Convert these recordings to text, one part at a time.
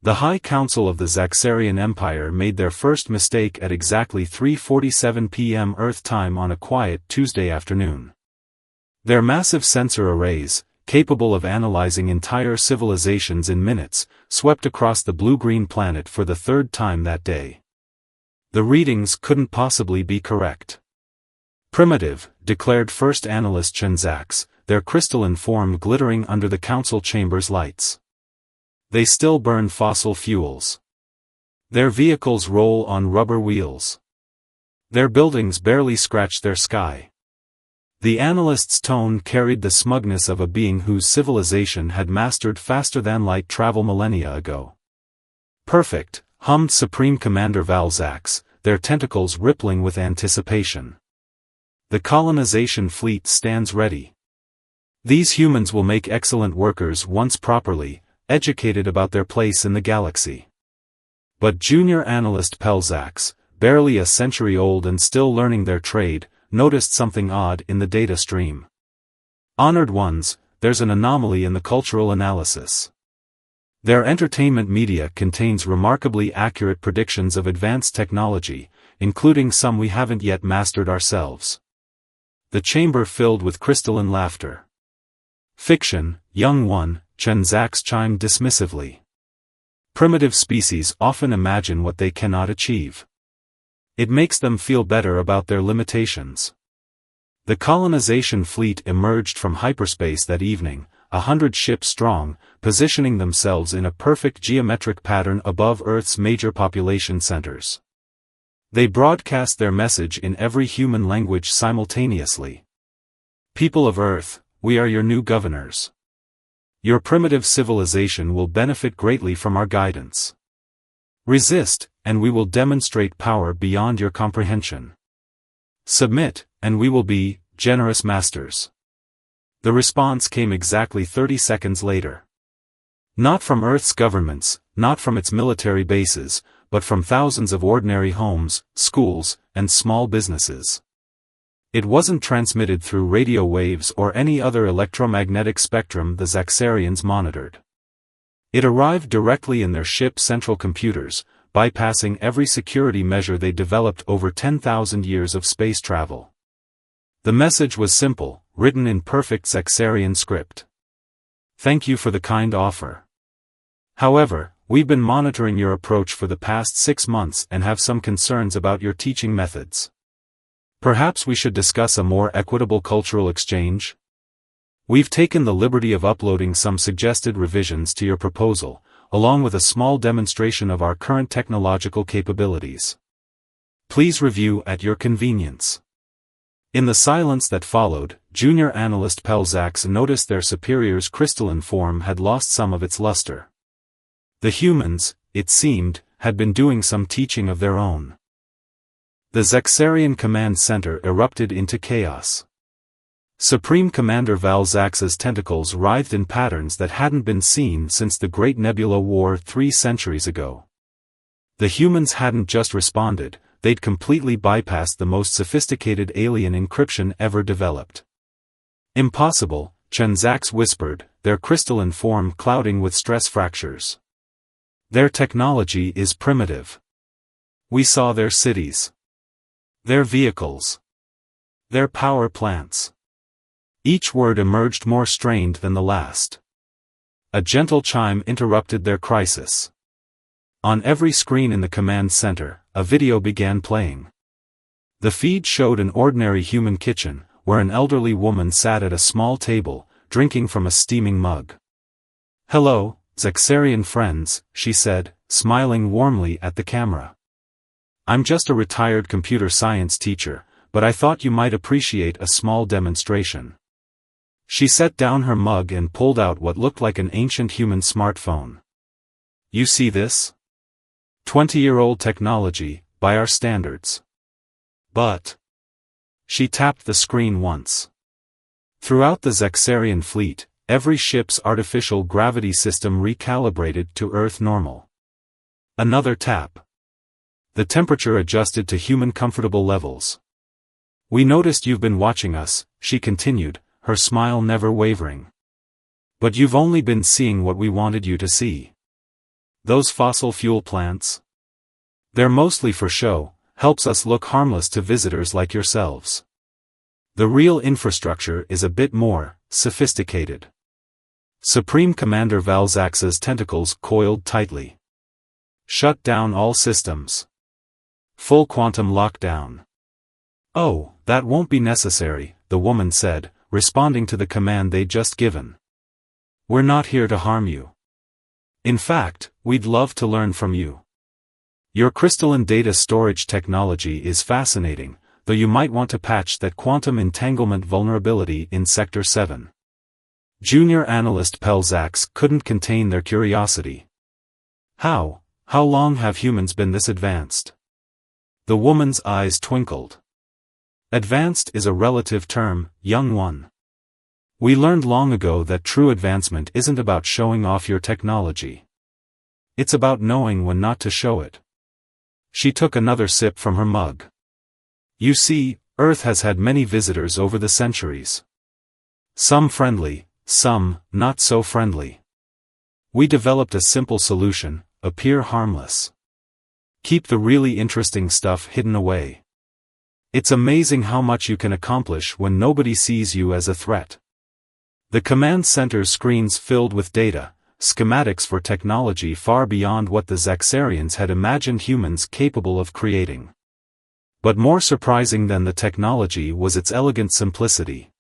The High Council of the Zaxarian Empire made their first mistake at exactly 3:47 p.m. Earth time on a quiet Tuesday afternoon. Their massive sensor arrays, capable of analyzing entire civilizations in minutes, swept across the blue-green planet for the third time that day. The readings couldn't possibly be correct. Primitive, declared first analyst Zax, their crystalline form glittering under the council chamber's lights. They still burn fossil fuels. Their vehicles roll on rubber wheels. Their buildings barely scratch their sky. The analyst's tone carried the smugness of a being whose civilization had mastered faster-than-light travel millennia ago. Perfect, hummed Supreme Commander Valzax, their tentacles rippling with anticipation. The colonization fleet stands ready. These humans will make excellent workers once properly educated about their place in the galaxy. But junior analyst Pelzax, barely a century old and still learning their trade, noticed something odd in the data stream. Honored ones, there's an anomaly in the cultural analysis. Their entertainment media contains remarkably accurate predictions of advanced technology, including some we haven't yet mastered ourselves. The chamber filled with crystalline laughter. Fiction, young one, Zax chimed dismissively. Primitive species often imagine what they cannot achieve. It makes them feel better about their limitations. The colonization fleet emerged from hyperspace that evening, 100 ships strong, positioning themselves in a perfect geometric pattern above Earth's major population centers. They broadcast their message in every human language simultaneously. People of Earth, we are your new governors. Your primitive civilization will benefit greatly from our guidance. Resist, and we will demonstrate power beyond your comprehension. Submit, and we will be generous masters. The response came exactly 30 seconds later. Not from Earth's governments, not from its military bases, but from thousands of ordinary homes, schools, and small businesses. It wasn't transmitted through radio waves or any other electromagnetic spectrum the Zaxarians monitored. It arrived directly in their ship's central computers, bypassing every security measure they developed over 10,000 years of space travel. The message was simple, written in perfect Zaxarian script. Thank you for the kind offer. However, we've been monitoring your approach for the past 6 months and have some concerns about your teaching methods. Perhaps we should discuss a more equitable cultural exchange? We've taken the liberty of uploading some suggested revisions to your proposal, along with a small demonstration of our current technological capabilities. Please review at your convenience. In the silence that followed, junior analyst Pelzax noticed their superior's crystalline form had lost some of its luster. The humans, it seemed, had been doing some teaching of their own. The Zaxarian command center erupted into chaos. Supreme Commander Valzax's tentacles writhed in patterns that hadn't been seen since the Great Nebula War 3 centuries ago. The humans hadn't just responded, they'd completely bypassed the most sophisticated alien encryption ever developed. Impossible, Zax whispered, their crystalline form clouding with stress fractures. Their technology is primitive. We saw their cities. Their vehicles. Their power plants. Each word emerged more strained than the last. A gentle chime interrupted their crisis. On every screen in the command center, a video began playing. The feed showed an ordinary human kitchen, where an elderly woman sat at a small table, drinking from a steaming mug. "Hello, Zaxarian friends," she said, smiling warmly at the camera. "I'm just a retired computer science teacher, but I thought you might appreciate a small demonstration." She set down her mug and pulled out what looked like an ancient human smartphone. "You see this? 20-year-old technology, by our standards. But..." She tapped the screen once. Throughout the Zaxarian fleet, every ship's artificial gravity system recalibrated to Earth normal. Another tap. The temperature adjusted to human comfortable levels. "We noticed you've been watching us," she continued, her smile never wavering. "But you've only been seeing what we wanted you to see. Those fossil fuel plants? They're mostly for show, helps us look harmless to visitors like yourselves. The real infrastructure is a bit more sophisticated. Supreme Commander Valzax's tentacles coiled tightly. Shut down all systems. Full quantum lockdown. Oh, that won't be necessary, the woman said, responding to the command they'd just given. We're not here to harm you. In fact, we'd love to learn from you. Your crystalline data storage technology is fascinating, though you might want to patch that quantum entanglement vulnerability in Sector 7. Junior Analyst Pelzax couldn't contain their curiosity. How long have humans been this advanced? The woman's eyes twinkled. Advanced is a relative term, young one. We learned long ago that true advancement isn't about showing off your technology. It's about knowing when not to show it. She took another sip from her mug. You see, Earth has had many visitors over the centuries. Some friendly, some not so friendly. We developed a simple solution: appear harmless. Keep the really interesting stuff hidden away. It's amazing how much you can accomplish when nobody sees you as a threat. The command center's screens filled with data, schematics for technology far beyond what the Zaxarians had imagined humans capable of creating. But more surprising than the technology was its elegant simplicity.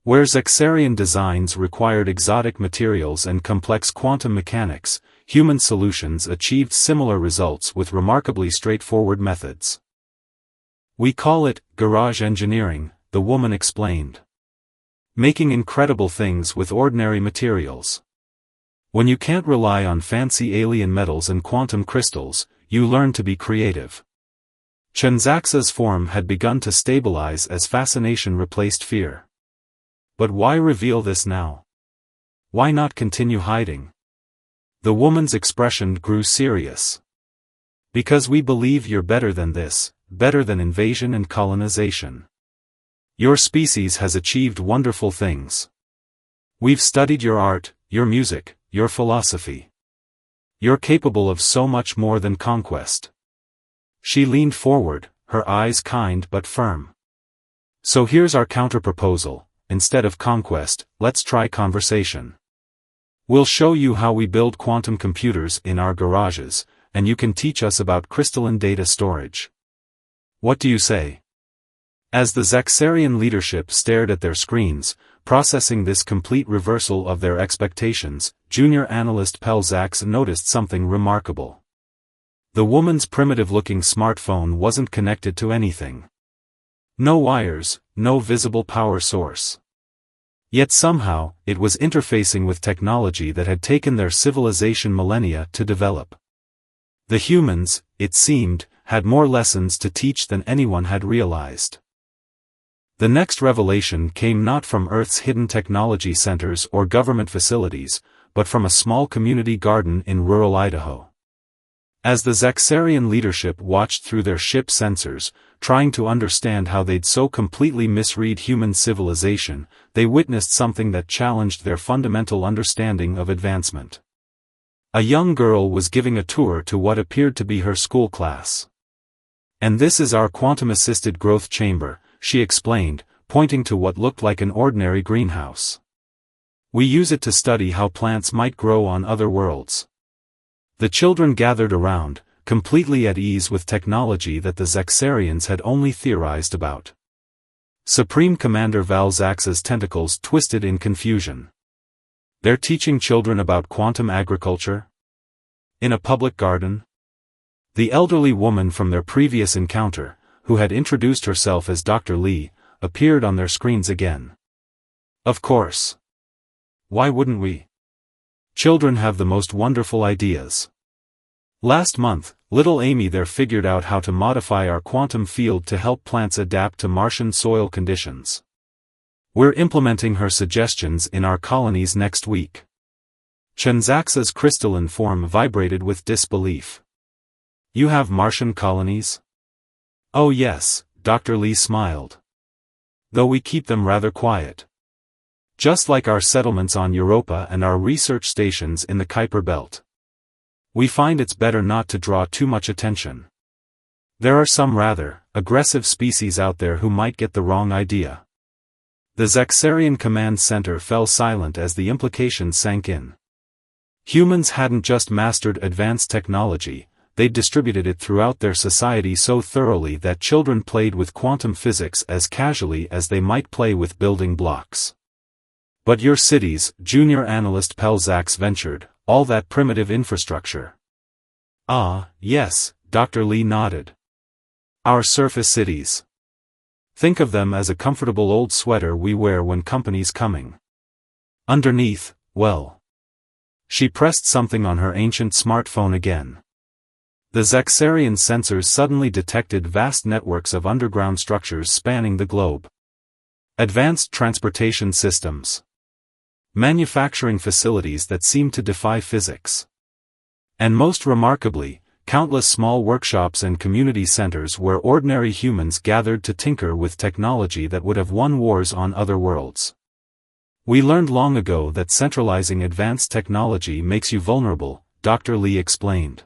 Where Zaxarian designs required exotic materials and complex quantum mechanics, human solutions achieved similar results with remarkably straightforward methods. We call it garage engineering, the woman explained. Making incredible things with ordinary materials. When you can't rely on fancy alien metals and quantum crystals, you learn to be creative. Chenzaxa's form had begun to stabilize as fascination replaced fear. But why reveal this now? Why not continue hiding? The woman's expression grew serious. Because we believe you're better than this, better than invasion and colonization. Your species has achieved wonderful things. We've studied your art, your music, your philosophy. You're capable of so much more than conquest. She leaned forward, her eyes kind but firm. So here's our counterproposal: instead of conquest, let's try conversation. We'll show you how we build quantum computers in our garages, and you can teach us about crystalline data storage. What do you say? As the Zaxarian leadership stared at their screens, processing this complete reversal of their expectations, Junior Analyst Pelzax noticed something remarkable. The woman's primitive-looking smartphone wasn't connected to anything. No wires, no visible power source. Yet somehow, it was interfacing with technology that had taken their civilization millennia to develop. The humans, it seemed, had more lessons to teach than anyone had realized. The next revelation came not from Earth's hidden technology centers or government facilities, but from a small community garden in rural Idaho. As the Zaxarian leadership watched through their ship sensors, trying to understand how they'd so completely misread human civilization, they witnessed something that challenged their fundamental understanding of advancement. A young girl was giving a tour to what appeared to be her school class. And this is our quantum-assisted growth chamber, she explained, pointing to what looked like an ordinary greenhouse. We use it to study how plants might grow on other worlds. The children gathered around, completely at ease with technology that the Zaxarians had only theorized about. Supreme Commander Valzax's tentacles twisted in confusion. They're teaching children about quantum agriculture? In a public garden? The elderly woman from their previous encounter, who had introduced herself as Dr. Lee, appeared on their screens again. Of course. Why wouldn't we? Children have the most wonderful ideas. Last month, little Amy there figured out how to modify our quantum field to help plants adapt to Martian soil conditions. We're implementing her suggestions in our colonies next week. Chenzaxa's crystalline form vibrated with disbelief. You have Martian colonies? Oh yes, Dr. Lee smiled. Though we keep them rather quiet. Just like our settlements on Europa and our research stations in the Kuiper Belt. We find it's better not to draw too much attention. There are some rather aggressive species out there who might get the wrong idea. The Zaxarian command center fell silent as the implications sank in. Humans hadn't just mastered advanced technology, they'd distributed it throughout their society so thoroughly that children played with quantum physics as casually as they might play with building blocks. But your cities, junior analyst Pelzax ventured, all that primitive infrastructure. Ah, yes, Dr. Lee nodded. Our surface cities. Think of them as a comfortable old sweater we wear when company's coming. Underneath, well. She pressed something on her ancient smartphone again. The Zaxarian sensors suddenly detected vast networks of underground structures spanning the globe. Advanced transportation systems. Manufacturing facilities that seemed to defy physics. And most remarkably, countless small workshops and community centers where ordinary humans gathered to tinker with technology that would have won wars on other worlds. We learned long ago that centralizing advanced technology makes you vulnerable, Dr. Lee explained.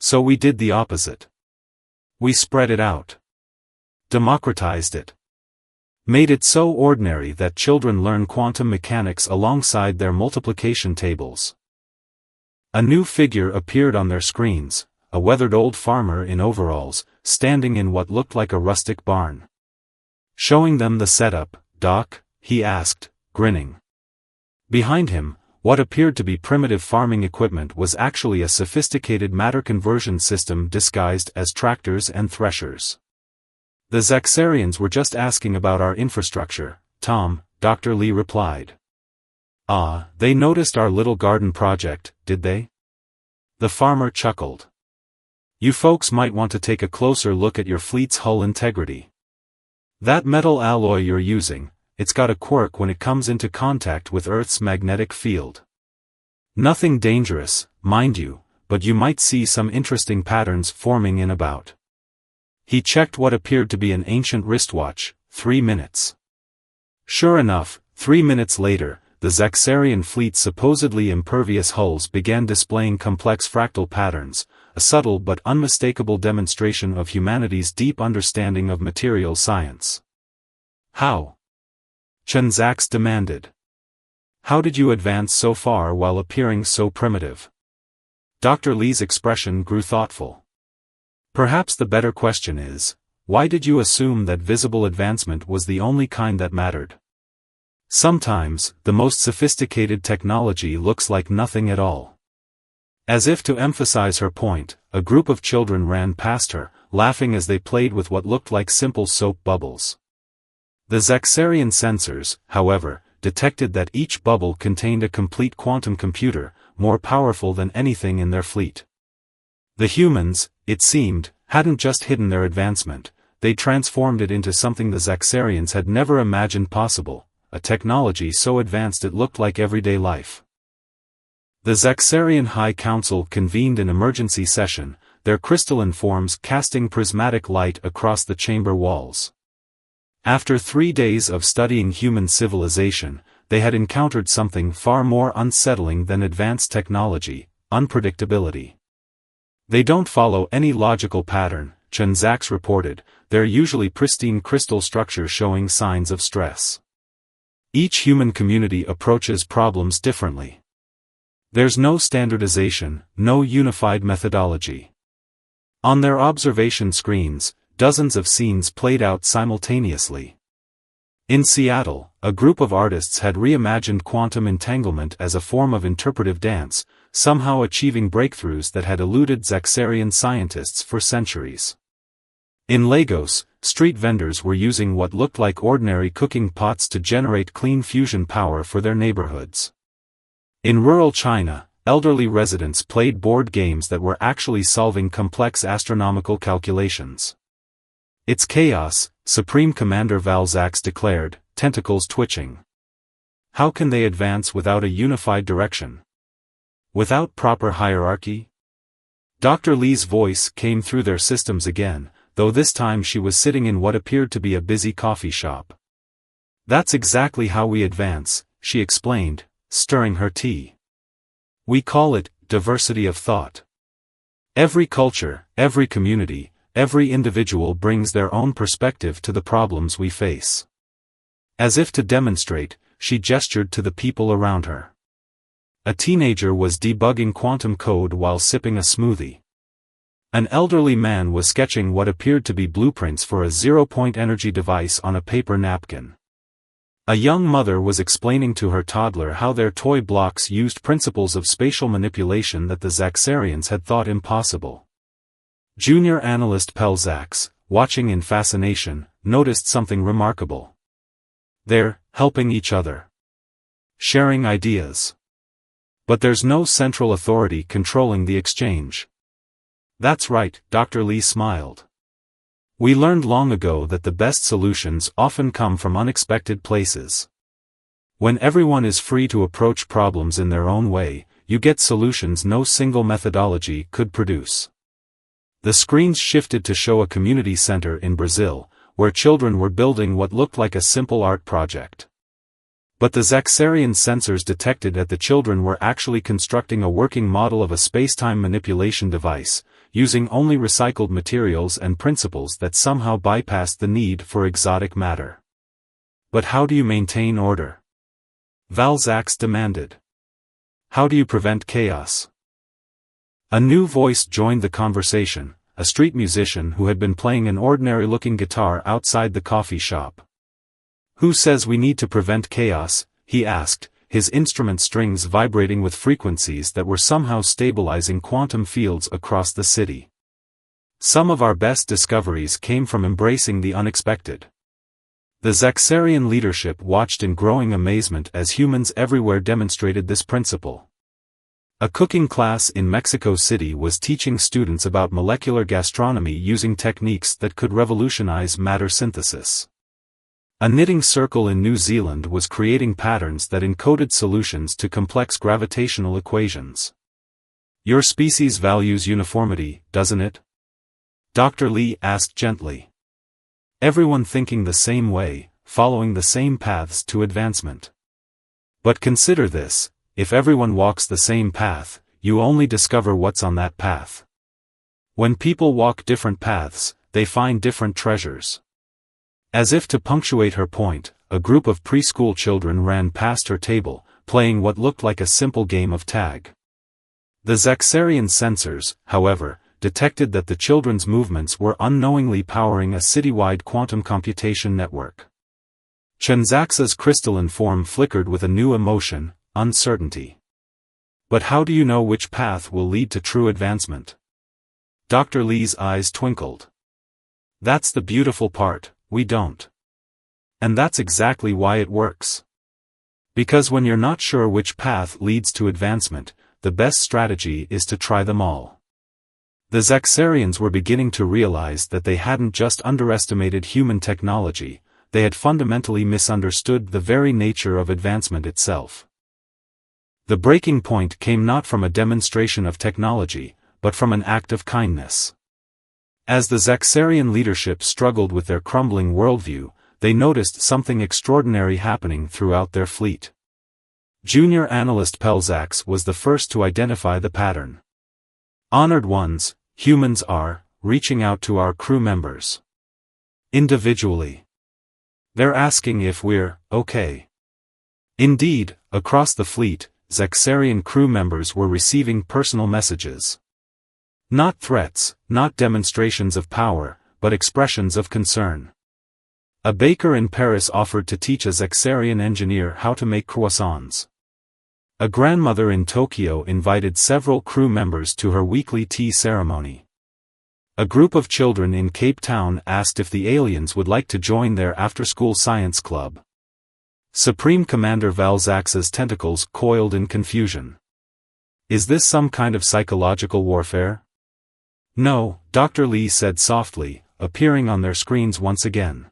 So we did the opposite. We spread it out. Democratized it. Made it so ordinary that children learn quantum mechanics alongside their multiplication tables. A new figure appeared on their screens, a weathered old farmer in overalls, standing in what looked like a rustic barn. Showing them the setup, Doc, he asked, grinning. Behind him, what appeared to be primitive farming equipment was actually a sophisticated matter conversion system disguised as tractors and threshers. The Zaxarians were just asking about our infrastructure, Tom, Dr. Lee replied. Ah, they noticed our little garden project, did they? The farmer chuckled. You folks might want to take a closer look at your fleet's hull integrity. That metal alloy you're using, it's got a quirk when it comes into contact with Earth's magnetic field. Nothing dangerous, mind you, but you might see some interesting patterns forming in about. He checked what appeared to be an ancient wristwatch, 3 minutes. Sure enough, 3 minutes later, the Zaxarian fleet's supposedly impervious hulls began displaying complex fractal patterns, a subtle but unmistakable demonstration of humanity's deep understanding of material science. How? Chen Zax demanded. How did you advance so far while appearing so primitive? Dr. Lee's expression grew thoughtful. Perhaps the better question is, why did you assume that visible advancement was the only kind that mattered? Sometimes, the most sophisticated technology looks like nothing at all. As if to emphasize her point, a group of children ran past her, laughing as they played with what looked like simple soap bubbles. The Zaxarian sensors, however, detected that each bubble contained a complete quantum computer, more powerful than anything in their fleet. The humans, it seemed, hadn't just hidden their advancement, they transformed it into something the Zaxarians had never imagined possible, a technology so advanced it looked like everyday life. The Zaxarian High Council convened an emergency session, their crystalline forms casting prismatic light across the chamber walls. After 3 days of studying human civilization, they had encountered something far more unsettling than advanced technology, unpredictability. They don't follow any logical pattern, Chen Zax reported, they're usually pristine crystal structures showing signs of stress. Each human community approaches problems differently. There's no standardization, no unified methodology. On their observation screens, dozens of scenes played out simultaneously. In Seattle, a group of artists had reimagined quantum entanglement as a form of interpretive dance, somehow achieving breakthroughs that had eluded Zaxarian scientists for centuries. In Lagos, street vendors were using what looked like ordinary cooking pots to generate clean fusion power for their neighborhoods. In rural China, elderly residents played board games that were actually solving complex astronomical calculations. It's chaos, Supreme Commander Val Zax declared, tentacles twitching. How can they advance without a unified direction? Without proper hierarchy? Dr. Lee's voice came through their systems again, though this time she was sitting in what appeared to be a busy coffee shop. That's exactly how we advance, she explained, stirring her tea. We call it diversity of thought. Every culture, every community, every individual brings their own perspective to the problems we face. As if to demonstrate, she gestured to the people around her. A teenager was debugging quantum code while sipping a smoothie. An elderly man was sketching what appeared to be blueprints for a zero-point energy device on a paper napkin. A young mother was explaining to her toddler how their toy blocks used principles of spatial manipulation that the Zaxarians had thought impossible. Junior analyst Pelzax, watching in fascination, noticed something remarkable. They're helping each other. Sharing ideas. But there's no central authority controlling the exchange. That's right, Dr. Lee smiled. We learned long ago that the best solutions often come from unexpected places. When everyone is free to approach problems in their own way, you get solutions no single methodology could produce. The screens shifted to show a community center in Brazil, where children were building what looked like a simple art project. But the Zaxarian sensors detected that the children were actually constructing a working model of a spacetime manipulation device, using only recycled materials and principles that somehow bypassed the need for exotic matter. But how do you maintain order? Valzax demanded. How do you prevent chaos? A new voice joined the conversation, a street musician who had been playing an ordinary-looking guitar outside the coffee shop. Who says we need to prevent chaos? He asked, his instrument strings vibrating with frequencies that were somehow stabilizing quantum fields across the city. Some of our best discoveries came from embracing the unexpected. The Zaxarian leadership watched in growing amazement as humans everywhere demonstrated this principle. A cooking class in Mexico City was teaching students about molecular gastronomy using techniques that could revolutionize matter synthesis. A knitting circle in New Zealand was creating patterns that encoded solutions to complex gravitational equations. Your species values uniformity, doesn't it? Dr. Lee asked gently. Everyone thinking the same way, following the same paths to advancement. But consider this, if everyone walks the same path, you only discover what's on that path. When people walk different paths, they find different treasures. As if to punctuate her point, a group of preschool children ran past her table, playing what looked like a simple game of tag. The Zaxarian sensors, however, detected that the children's movements were unknowingly powering a citywide quantum computation network. Chenzaxa's crystalline form flickered with a new emotion, uncertainty. But how do you know which path will lead to true advancement? Dr. Lee's eyes twinkled. That's the beautiful part. We don't. And that's exactly why it works. Because when you're not sure which path leads to advancement, the best strategy is to try them all. The Zaxarians were beginning to realize that they hadn't just underestimated human technology, they had fundamentally misunderstood the very nature of advancement itself. The breaking point came not from a demonstration of technology, but from an act of kindness. As the Zaxarian leadership struggled with their crumbling worldview, they noticed something extraordinary happening throughout their fleet. Junior analyst Pelzax was the first to identify the pattern. Honored ones, humans are reaching out to our crew members. Individually. They're asking if we're okay. Indeed, across the fleet, Zaxarian crew members were receiving personal messages. Not threats, not demonstrations of power, but expressions of concern. A baker in Paris offered to teach a Zaxarian engineer how to make croissants. A grandmother in Tokyo invited several crew members to her weekly tea ceremony. A group of children in Cape Town asked if the aliens would like to join their after-school science club. Supreme Commander Valzax's tentacles coiled in confusion. Is this some kind of psychological warfare? No, Dr. Lee said softly, appearing on their screens once again.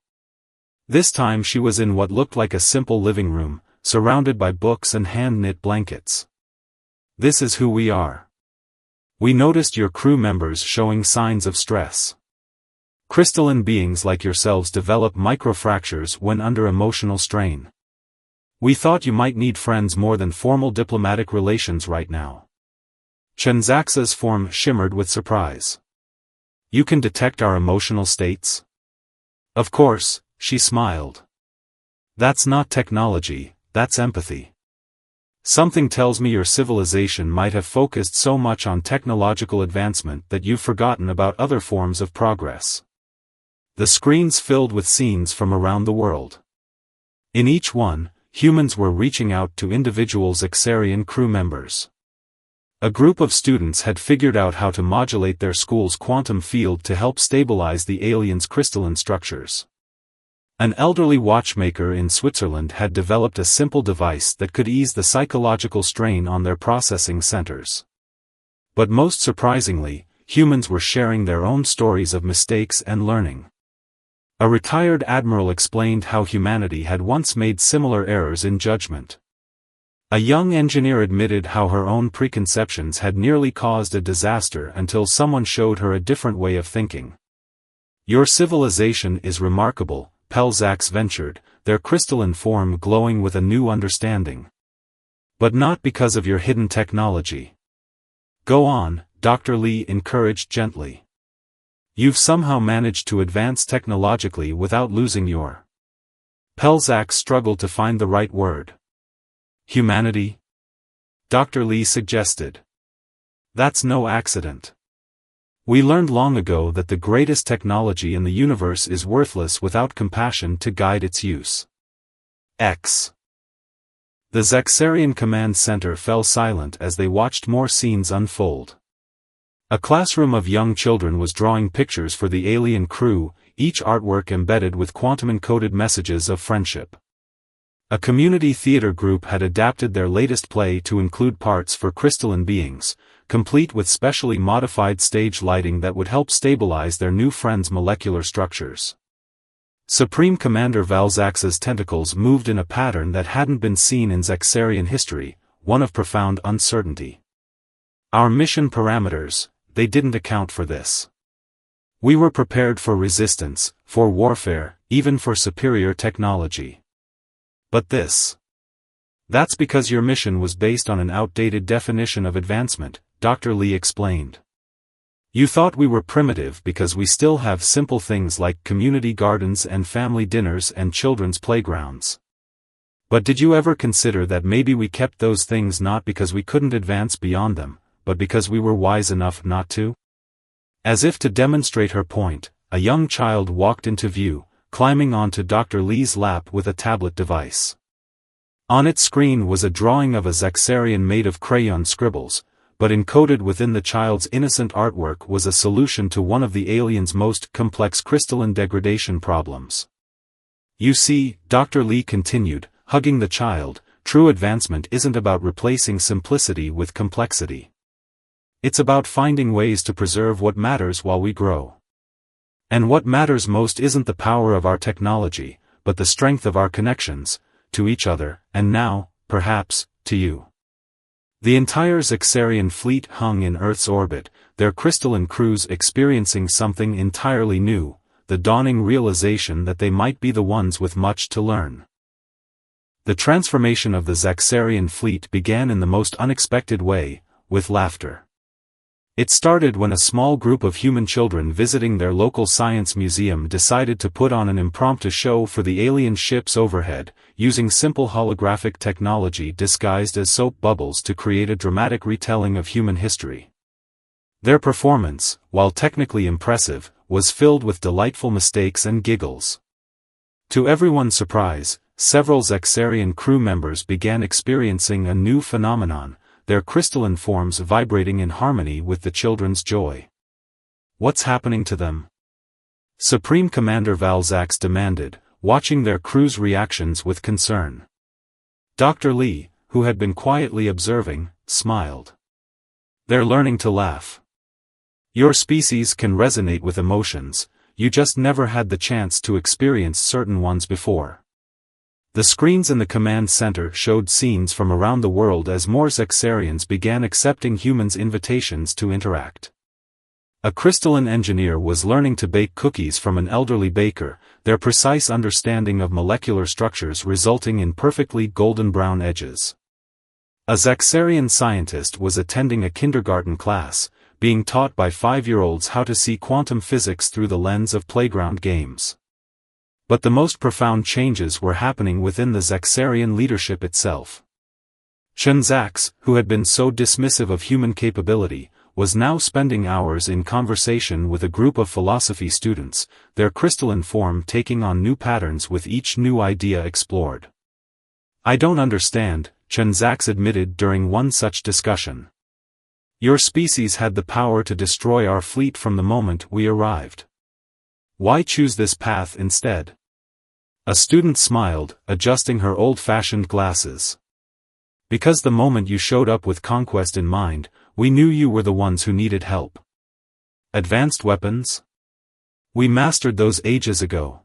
This time she was in what looked like a simple living room, surrounded by books and hand-knit blankets. This is who we are. We noticed your crew members showing signs of stress. Crystalline beings like yourselves develop microfractures when under emotional strain. We thought you might need friends more than formal diplomatic relations right now. Chenzaxa's form shimmered with surprise. You can detect our emotional states? Of course, she smiled. That's not technology, that's empathy. Something tells me your civilization might have focused so much on technological advancement that you've forgotten about other forms of progress. The screens filled with scenes from around the world. In each one, humans were reaching out to individual Zaxarian crew members. A group of students had figured out how to modulate their school's quantum field to help stabilize the aliens' crystalline structures. An elderly watchmaker in Switzerland had developed a simple device that could ease the psychological strain on their processing centers. But most surprisingly, humans were sharing their own stories of mistakes and learning. A retired admiral explained how humanity had once made similar errors in judgment. A young engineer admitted how her own preconceptions had nearly caused a disaster until someone showed her a different way of thinking. Your civilization is remarkable, Pelzax ventured, their crystalline form glowing with a new understanding. But not because of your hidden technology. Go on, Dr. Lee encouraged gently. You've somehow managed to advance technologically without losing your... Pelzax struggled to find the right word. Humanity? Dr. Lee suggested. That's no accident. We learned long ago that the greatest technology in the universe is worthless without compassion to guide its use. X. The Zaxarian command center fell silent as they watched more scenes unfold. A classroom of young children was drawing pictures for the alien crew, each artwork embedded with quantum-encoded messages of friendship. A community theater group had adapted their latest play to include parts for crystalline beings, complete with specially modified stage lighting that would help stabilize their new friends' molecular structures. Supreme Commander Valzax's tentacles moved in a pattern that hadn't been seen in Zaxarian history, one of profound uncertainty. Our mission parameters, they didn't account for this. We were prepared for resistance, for warfare, even for superior technology. But this. That's because your mission was based on an outdated definition of advancement, Dr. Lee explained. You thought we were primitive because we still have simple things like community gardens and family dinners and children's playgrounds. But did you ever consider that maybe we kept those things not because we couldn't advance beyond them, but because we were wise enough not to? As if to demonstrate her point, a young child walked into view, climbing onto Dr. Lee's lap with a tablet device. On its screen was a drawing of a Zaxarian made of crayon scribbles, but encoded within the child's innocent artwork was a solution to one of the alien's most complex crystalline degradation problems. You see, Dr. Lee continued, hugging the child, true advancement isn't about replacing simplicity with complexity. It's about finding ways to preserve what matters while we grow. And what matters most isn't the power of our technology, but the strength of our connections, to each other, and now, perhaps, to you. The entire Zaxarian fleet hung in Earth's orbit, their crystalline crews experiencing something entirely new, the dawning realization that they might be the ones with much to learn. The transformation of the Zaxarian fleet began in the most unexpected way, with laughter. It started when a small group of human children visiting their local science museum decided to put on an impromptu show for the alien ships overhead, using simple holographic technology disguised as soap bubbles to create a dramatic retelling of human history. Their performance, while technically impressive, was filled with delightful mistakes and giggles. To everyone's surprise, several Zaxarian crew members began experiencing a new phenomenon, their crystalline forms vibrating in harmony with the children's joy. What's happening to them? Supreme Commander Valzax demanded, watching their crew's reactions with concern. Dr. Lee, who had been quietly observing, smiled. They're learning to laugh. Your species can resonate with emotions, you just never had the chance to experience certain ones before. The screens in the command center showed scenes from around the world as more Zaxarians began accepting humans' invitations to interact. A crystalline engineer was learning to bake cookies from an elderly baker, their precise understanding of molecular structures resulting in perfectly golden brown edges. A Zaxarian scientist was attending a kindergarten class, being taught by 5-year-olds how to see quantum physics through the lens of playground games. But the most profound changes were happening within the Zaxarian leadership itself. Chen Zax, who had been so dismissive of human capability, was now spending hours in conversation with a group of philosophy students, their crystalline form taking on new patterns with each new idea explored. "I don't understand," Chen Zax admitted during one such discussion. "Your species had the power to destroy our fleet from the moment we arrived. Why choose this path instead?" A student smiled, adjusting her old-fashioned glasses. "Because the moment you showed up with conquest in mind, we knew you were the ones who needed help. Advanced weapons? We mastered those ages ago.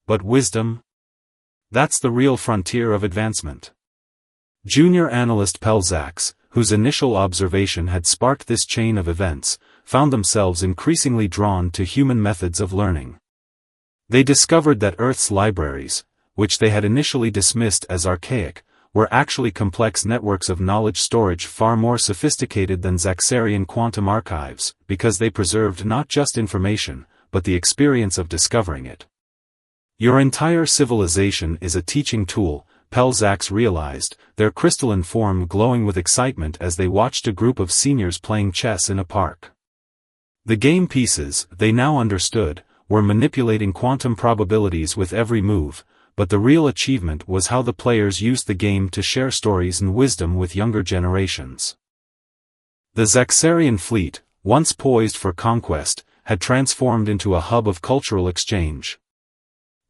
But wisdom? That's the real frontier of advancement." Junior analyst Pelzax, whose initial observation had sparked this chain of events, found themselves increasingly drawn to human methods of learning. They discovered that Earth's libraries, which they had initially dismissed as archaic, were actually complex networks of knowledge storage far more sophisticated than Zaxarian quantum archives, because they preserved not just information, but the experience of discovering it. "Your entire civilization is a teaching tool," Pelzax realized, their crystalline form glowing with excitement as they watched a group of seniors playing chess in a park. The game pieces, they now understood, were manipulating quantum probabilities with every move, but the real achievement was how the players used the game to share stories and wisdom with younger generations. The Zaxarian fleet, once poised for conquest, had transformed into a hub of cultural exchange.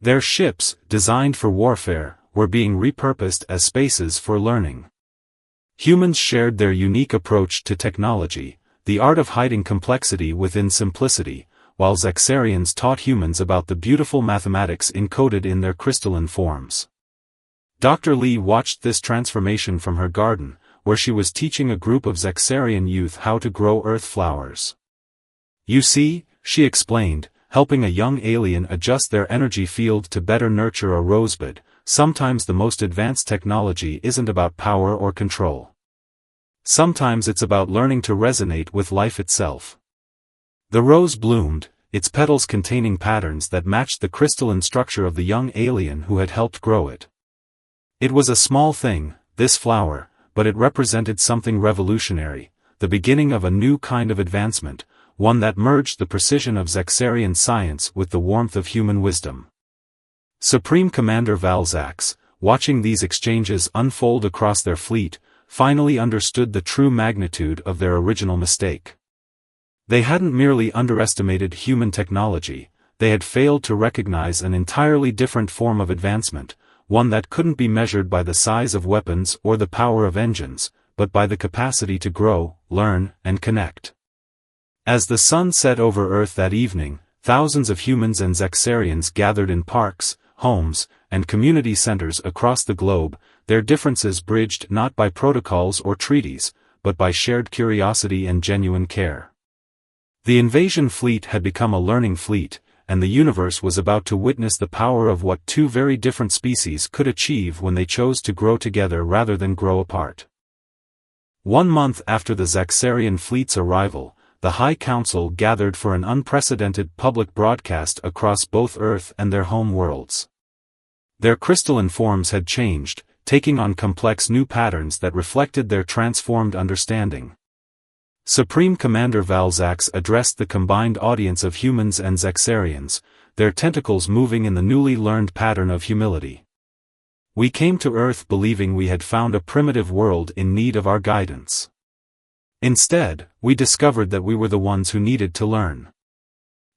Their ships, designed for warfare, were being repurposed as spaces for learning. Humans shared their unique approach to technology, the art of hiding complexity within simplicity, while Zaxarians taught humans about the beautiful mathematics encoded in their crystalline forms. Dr. Lee watched this transformation from her garden, where she was teaching a group of Zaxarian youth how to grow earth flowers. "You see," she explained, helping a young alien adjust their energy field to better nurture a rosebud, "sometimes the most advanced technology isn't about power or control. Sometimes it's about learning to resonate with life itself." The rose bloomed, its petals containing patterns that matched the crystalline structure of the young alien who had helped grow it. It was a small thing, this flower, but it represented something revolutionary, the beginning of a new kind of advancement, one that merged the precision of Zaxarian science with the warmth of human wisdom. Supreme Commander Valzax, watching these exchanges unfold across their fleet, finally understood the true magnitude of their original mistake. They hadn't merely underestimated human technology, they had failed to recognize an entirely different form of advancement, one that couldn't be measured by the size of weapons or the power of engines, but by the capacity to grow, learn, and connect. As the sun set over Earth that evening, thousands of humans and Zaxarians gathered in parks, homes, and community centers across the globe, their differences bridged not by protocols or treaties, but by shared curiosity and genuine care. The invasion fleet had become a learning fleet, and the universe was about to witness the power of what two very different species could achieve when they chose to grow together rather than grow apart. 1 month after the Zaxarian fleet's arrival, the High Council gathered for an unprecedented public broadcast across both Earth and their home worlds. Their crystalline forms had changed, taking on complex new patterns that reflected their transformed understanding. Supreme Commander Valzax addressed the combined audience of humans and Zaxarians, their tentacles moving in the newly learned pattern of humility. "We came to Earth believing we had found a primitive world in need of our guidance. Instead, we discovered that we were the ones who needed to learn."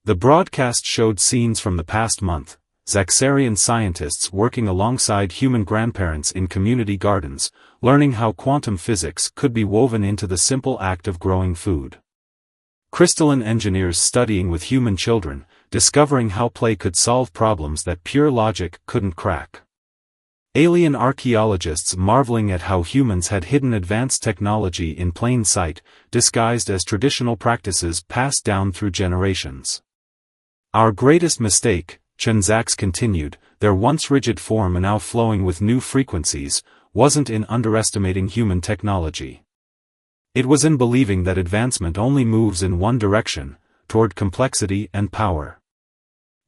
The broadcast showed scenes from the past month, Zaxarian scientists working alongside human grandparents in community gardens, learning how quantum physics could be woven into the simple act of growing food. Crystalline engineers studying with human children, discovering how play could solve problems that pure logic couldn't crack. Alien archaeologists marveling at how humans had hidden advanced technology in plain sight, disguised as traditional practices passed down through generations. "Our greatest mistake," Chen Zax continued, their once rigid form now flowing with new frequencies, wasn't in underestimating human technology. It was in believing that advancement only moves in one direction, toward complexity and power.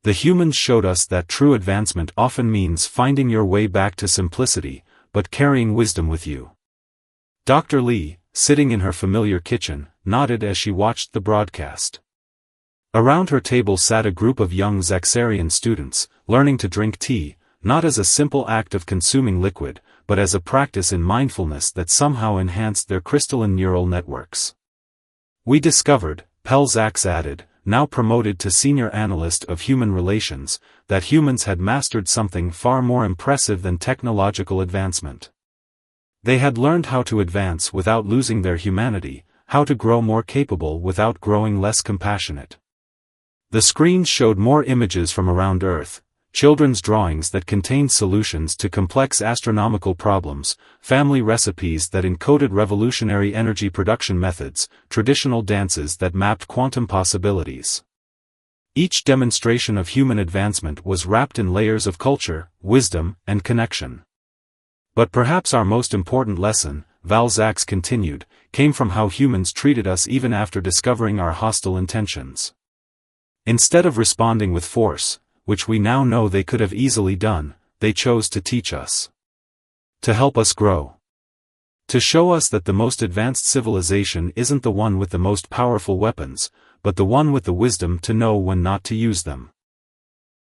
The humans showed us that true advancement often means finding your way back to simplicity, but carrying wisdom with you. Dr. Lee, sitting in her familiar kitchen, nodded as she watched the broadcast. Around her table sat a group of young Zaxarian students, learning to drink tea, not as a simple act of consuming liquid, but as a practice in mindfulness that somehow enhanced their crystalline neural networks. We discovered, Pelzax added, now promoted to senior analyst of human relations, that humans had mastered something far more impressive than technological advancement. They had learned how to advance without losing their humanity, how to grow more capable without growing less compassionate. The screens showed more images from around Earth, children's drawings that contained solutions to complex astronomical problems, family recipes that encoded revolutionary energy production methods, traditional dances that mapped quantum possibilities. Each demonstration of human advancement was wrapped in layers of culture, wisdom, and connection. But perhaps our most important lesson, Valzax continued, came from how humans treated us even after discovering our hostile intentions. Instead of responding with force, which we now know they could have easily done, they chose to teach us. To help us grow. To show us that the most advanced civilization isn't the one with the most powerful weapons, but the one with the wisdom to know when not to use them.